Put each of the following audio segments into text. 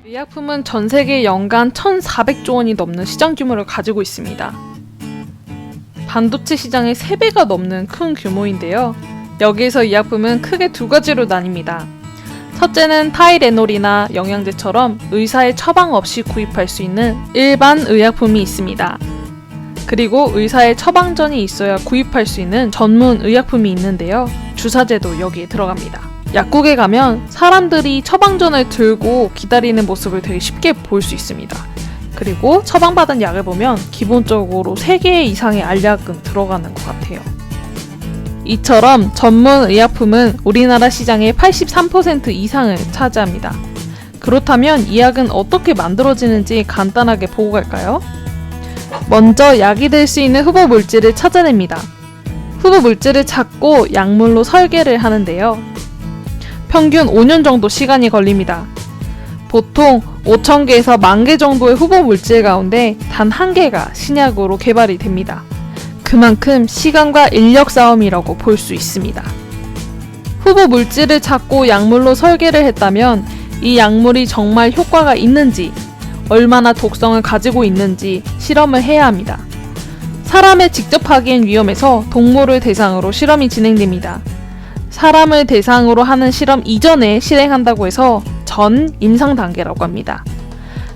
의약품은 전 세계 연간 1,400조 원이 넘는 시장 규모를 가지고 있습니다. 반도체 시장의 3배가 넘는 큰 규모인데요. 여기에서 의약품은 크게 두 가지로 나뉩니다. 첫째는 타이레놀이나 영양제처럼 의사의 처방 없이 구입할 수 있는 일반 의약품이 있습니다. 그리고 의사의 처방전이 있어야 구입할 수 있는 전문 의약품이 있는데요. 주사제도 여기에 들어갑니다. 약국에 가면 사람들이 처방전을 들고 기다리는 모습을 되게 쉽게 볼 수 있습니다. 그리고 처방받은 약을 보면 기본적으로 3개 이상의 알약은 들어가는 것 같아요. 이처럼 전문 의약품은 우리나라 시장의 83% 이상을 차지합니다. 그렇다면 이 약은 어떻게 만들어지는지 간단하게 보고 갈까요? 먼저 약이 될 수 있는 후보 물질을 찾아냅니다. 후보 물질을 찾고 약물로 설계를 하는데요. 평균 5년 정도 시간이 걸립니다. 보통 5,000개에서 10,000개 정도의 후보 물질 가운데 단 1개가 신약으로 개발이 됩니다. 그만큼 시간과 인력 싸움이라고 볼 수 있습니다. 후보 물질을 찾고 약물로 설계를 했다면 이 약물이 정말 효과가 있는지, 얼마나 독성을 가지고 있는지 실험을 해야 합니다. 사람에 직접 하기엔 위험해서 동물을 대상으로 실험이 진행됩니다. 사람을 대상으로 하는 실험 이전에 실행한다고 해서 전 임상 단계라고 합니다.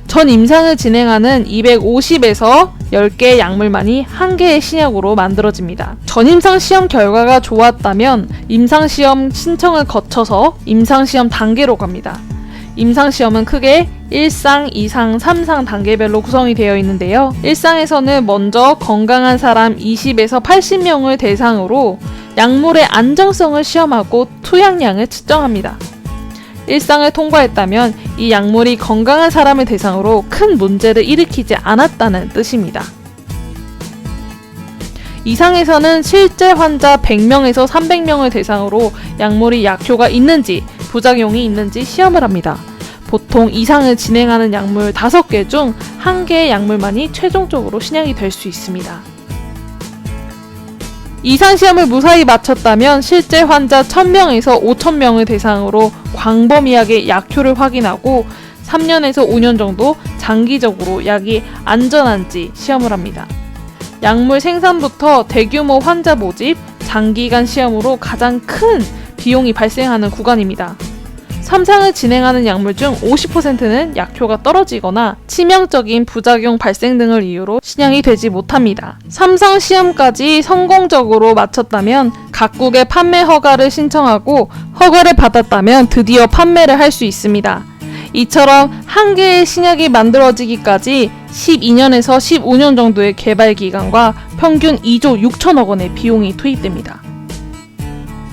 전 임상을 진행하는 250에서 10개의 약물만이 1개의 신약으로 만들어집니다. 전 임상 시험 결과가 좋았다면 임상시험 신청을 거쳐서 임상시험 단계로 갑니다. 임상시험은 크게 1상, 2상, 3상 단계별로 구성이 되어 있는데요. 1상에서는 먼저 건강한 사람 20에서 80명을 대상으로 약물의 안정성을 시험하고 투약량을 측정합니다. 1상을 통과했다면 이 약물이 건강한 사람을 대상으로 큰 문제를 일으키지 않았다는 뜻입니다. 2상에서는 실제 환자 100명에서 300명을 대상으로 약물이 약효가 있는지 부작용이 있는지 시험을 합니다. 보통 2상을 진행하는 약물 5개 중 1개의 약물만이 최종적으로 신약이 될 수 있습니다. 2상 시험을 무사히 마쳤다면 실제 환자 1,000명에서 5,000명을 대상으로 광범위하게 약효를 확인하고 3년에서 5년 정도 장기적으로 약이 안전한지 시험을 합니다. 약물 생산부터 대규모 환자 모집, 장기간 시험으로 가장 큰 비용이 발생하는 구간입니다. 3상을 진행하는 약물 중 50%는 약효가 떨어지거나 치명적인 부작용 발생 등을 이유로 신약이 되지 못합니다. 3상 시험까지 성공적으로 마쳤다면 각국의 판매 허가를 신청하고 허가를 받았다면 드디어 판매를 할 수 있습니다. 이처럼 1개의 신약이 만들어지기까지 12년에서 15년 정도의 개발 기간과 평균 2조 6천억 원의 비용이 투입됩니다.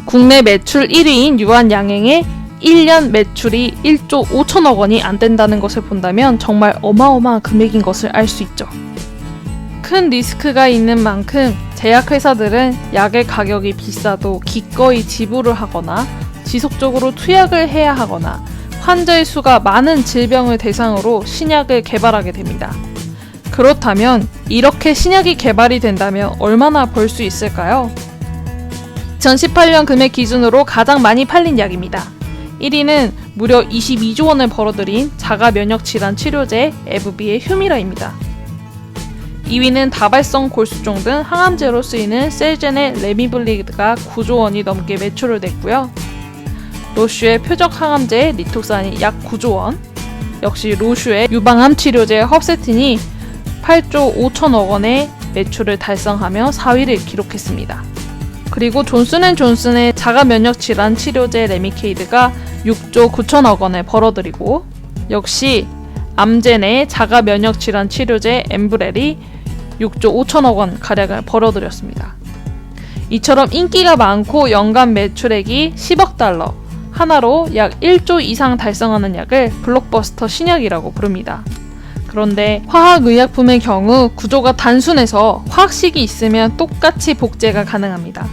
국내 매출 1위인 유한양행의 1년 매출이 1조 5천억 원이 안 된다는 것을 본다면 정말 어마어마한 금액인 것을 알 수 있죠. 큰 리스크가 있는 만큼 제약회사들은 약의 가격이 비싸도 기꺼이 지불을 하거나 지속적으로 투약을 해야 하거나 환자의 수가 많은 질병을 대상으로 신약을 개발하게 됩니다. 그렇다면 이렇게 신약이 개발이 된다면 얼마나 벌 수 있을까요? 2018년 금액 기준으로 가장 많이 팔린 약입니다. 1위는 무려 22조 원을 벌어들인 자가 면역 질환 치료제 에브비의 휴미라입니다. 2위는 다발성 골수종 등 항암제로 쓰이는 셀젠의 레미블리드가 9조 원이 넘게 매출을 냈고요. 로슈의 표적 항암제 리톡산이 약 9조 원, 역시 로슈의 유방암 치료제 헙세틴이 8조 5천억 원의 매출을 달성하며 4위를 기록했습니다. 그리고 존슨앤존슨의 자가 면역 질환 치료제 레미케이드가 6조 9천억 원을 벌어들이고, 역시 암젠의 자가 면역 질환 치료제 엠브렐이 6조 5천억 원 가량을 벌어들였습니다. 이처럼 인기가 많고 연간 매출액이 10억 달러, 하나로 약 1조 이상 달성하는 약을 블록버스터 신약이라고 부릅니다. 그런데 화학의약품의 경우 구조가 단순해서 화학식이 있으면 똑같이 복제가 가능합니다.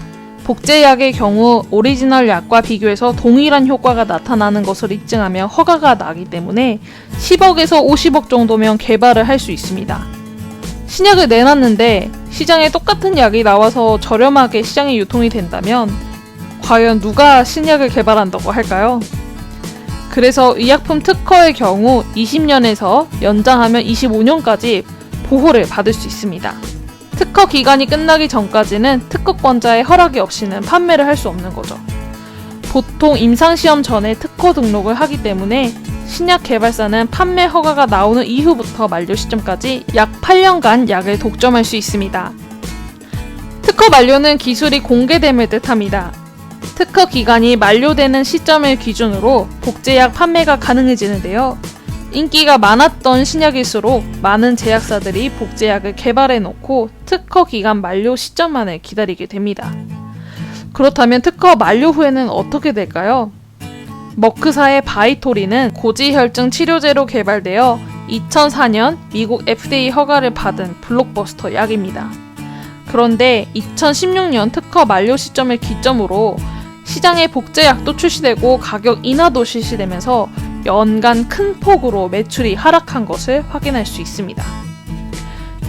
복제약의 경우 오리지널 약과 비교해서 동일한 효과가 나타나는 것을 입증하면 허가가 나기 때문에 10억에서 50억 정도면 개발을 할 수 있습니다. 신약을 내놨는데 시장에 똑같은 약이 나와서 저렴하게 시장에 유통이 된다면 과연 누가 신약을 개발한다고 할까요? 그래서 의약품 특허의 경우 20년에서 연장하면 25년까지 보호를 받을 수 있습니다. 특허 기간이 끝나기 전까지는 특허권자의 허락이 없이는 판매를 할 수 없는 거죠. 보통 임상시험 전에 특허 등록을 하기 때문에 신약 개발사는 판매 허가가 나오는 이후부터 만료 시점까지 약 8년간 약을 독점할 수 있습니다. 특허 만료는 기술이 공개됨을 뜻합니다. 특허 기간이 만료되는 시점을 기준으로 복제약 판매가 가능해지는데요. 인기가 많았던 신약일수록 많은 제약사들이 복제약을 개발해놓고 특허 기간 만료 시점만을 기다리게 됩니다. 그렇다면 특허 만료 후에는 어떻게 될까요? 머크사의 바이토리는 고지혈증 치료제로 개발되어 2004년 미국 FDA 허가를 받은 블록버스터 약입니다. 그런데 2016년 특허 만료 시점을 기점으로 시장에 복제약도 출시되고 가격 인하도 실시되면서 연간 큰 폭으로 매출이 하락한 것을 확인할 수 있습니다.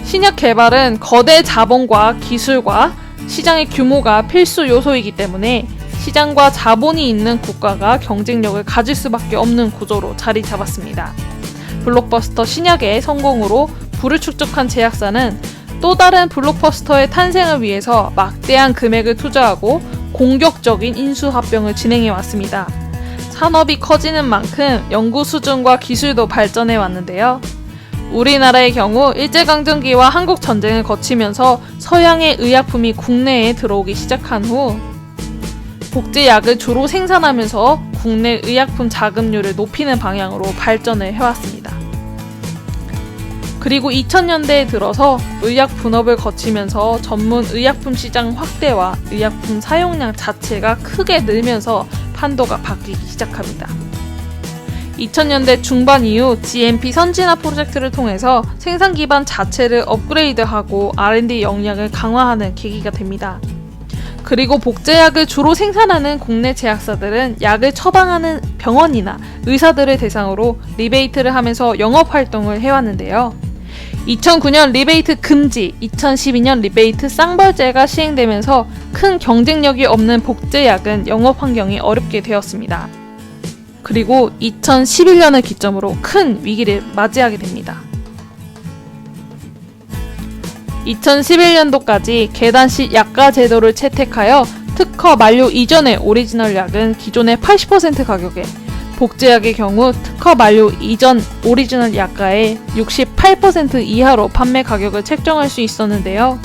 신약 개발은 거대 자본과 기술과 시장의 규모가 필수 요소이기 때문에 시장과 자본이 있는 국가가 경쟁력을 가질 수밖에 없는 구조로 자리 잡았습니다. 블록버스터 신약의 성공으로 부를 축적한 제약사는 또 다른 블록버스터의 탄생을 위해서 막대한 금액을 투자하고 공격적인 인수합병을 진행해 왔습니다. 산업이 커지는 만큼 연구 수준과 기술도 발전해 왔는데요. 우리나라의 경우 일제강점기와 한국전쟁을 거치면서 서양의 의약품이 국내에 들어오기 시작한 후 복제약을 주로 생산하면서 국내 의약품 자금률을 높이는 방향으로 발전을 해왔습니다. 그리고 2000년대에 들어서 의약 분업을 거치면서 전문 의약품 시장 확대와 의약품 사용량 자체가 크게 늘면서 판도가 바뀌기 시작합니다. 2000년대 중반 이후 GMP 선진화 프로젝트를 통해서 생산 기반 자체를 업그레이드하고 R&D 역량을 강화하는 계기가 됩니다. 그리고 복제약을 주로 생산하는 국내 제약사들은 약을 처방하는 병원이나 의사들을 대상으로 리베이트를 하면서 영업활동을 해왔는데요. 2009년 리베이트 금지, 2012년 리베이트 쌍벌제가 시행되면서 큰 경쟁력이 없는 복제약은 영업 환경이 어렵게 되었습니다. 그리고 2011년을 기점으로 큰 위기를 맞이하게 됩니다. 2011년도까지 계단식 약가 제도를 채택하여 특허 만료 이전의 오리지널 약은 기존의 80% 가격에, 복제약의 경우 특허 만료 이전 오리지널 약가의 68% 이하로 판매 가격을 책정할 수 있었는데요.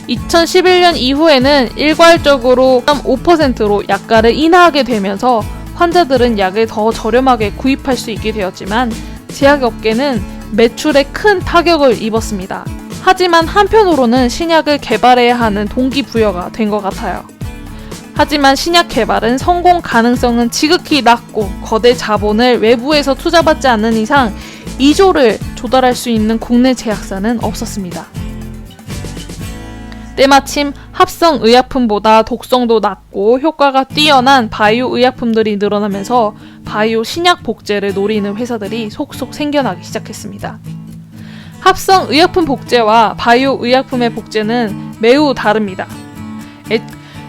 2011년 이후에는 일괄적으로 5%로 약가를 인하하게 되면서 환자들은 약을 더 저렴하게 구입할 수 있게 되었지만 제약업계는 매출에 큰 타격을 입었습니다. 하지만 한편으로는 신약을 개발해야 하는 동기부여가 된 것 같아요. 하지만 신약 개발은 성공 가능성은 지극히 낮고 거대 자본을 외부에서 투자받지 않는 이상 2조를 조달할 수 있는 국내 제약사는 없었습니다. 때마침 합성 의약품보다 독성도 낮고 효과가 뛰어난 바이오 의약품들이 늘어나면서 바이오 신약 복제를 노리는 회사들이 속속 생겨나기 시작했습니다. 합성 의약품 복제와 바이오 의약품의 복제는 매우 다릅니다.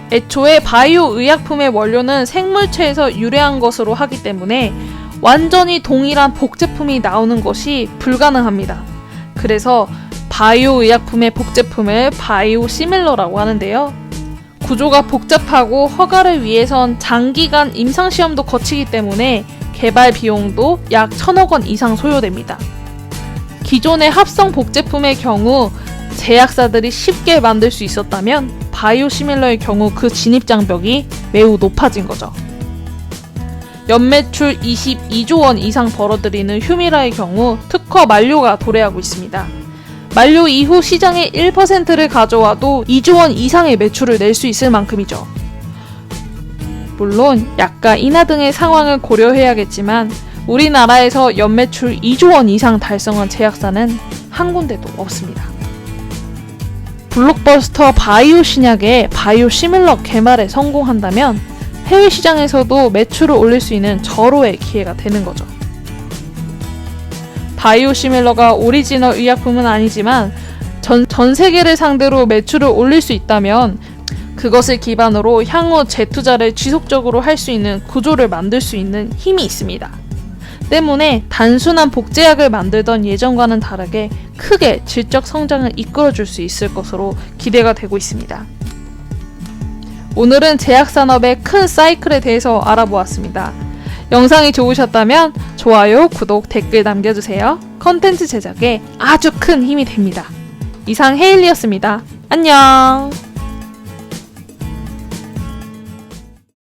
애초에 바이오 의약품의 원료는 생물체에서 유래한 것으로 하기 때문에 완전히 동일한 복제품이 나오는 것이 불가능합니다. 그래서 바이오 의약품의 복제품을 바이오 시밀러라고 하는데요. 구조가 복잡하고 허가를 위해선 장기간 임상시험도 거치기 때문에 개발 비용도 약 1,000억 원 이상 소요됩니다. 기존의 합성 복제품의 경우 제약사들이 쉽게 만들 수 있었다면 바이오 시밀러의 경우 그 진입장벽이 매우 높아진 거죠. 연매출 22조 원 이상 벌어들이는 휴미라의 경우 특허 만료가 도래하고 있습니다. 만료 이후 시장의 1%를 가져와도 2조 원 이상의 매출을 낼 수 있을 만큼이죠. 물론 약가 인하 등의 상황을 고려해야겠지만 우리나라에서 연매출 2조 원 이상 달성한 제약사는 한 군데도 없습니다. 블록버스터 바이오 신약의 바이오 시밀러 개발에 성공한다면 해외 시장에서도 매출을 올릴 수 있는 절호의 기회가 되는 거죠. 바이오 시밀러가 오리지널 의약품은 아니지만 전 세계를 상대로 매출을 올릴 수 있다면 그것을 기반으로 향후 재투자를 지속적으로 할 수 있는 구조를 만들 수 있는 힘이 있습니다. 때문에 단순한 복제약을 만들던 예전과는 다르게 크게 질적 성장을 이끌어줄 수 있을 것으로 기대가 되고 있습니다. 오늘은 제약산업의 큰 사이클에 대해서 알아보았습니다. 영상이 좋으셨다면 좋아요, 구독, 댓글 남겨주세요. 컨텐츠 제작에 아주 큰 힘이 됩니다. 이상 헤일리였습니다. 안녕!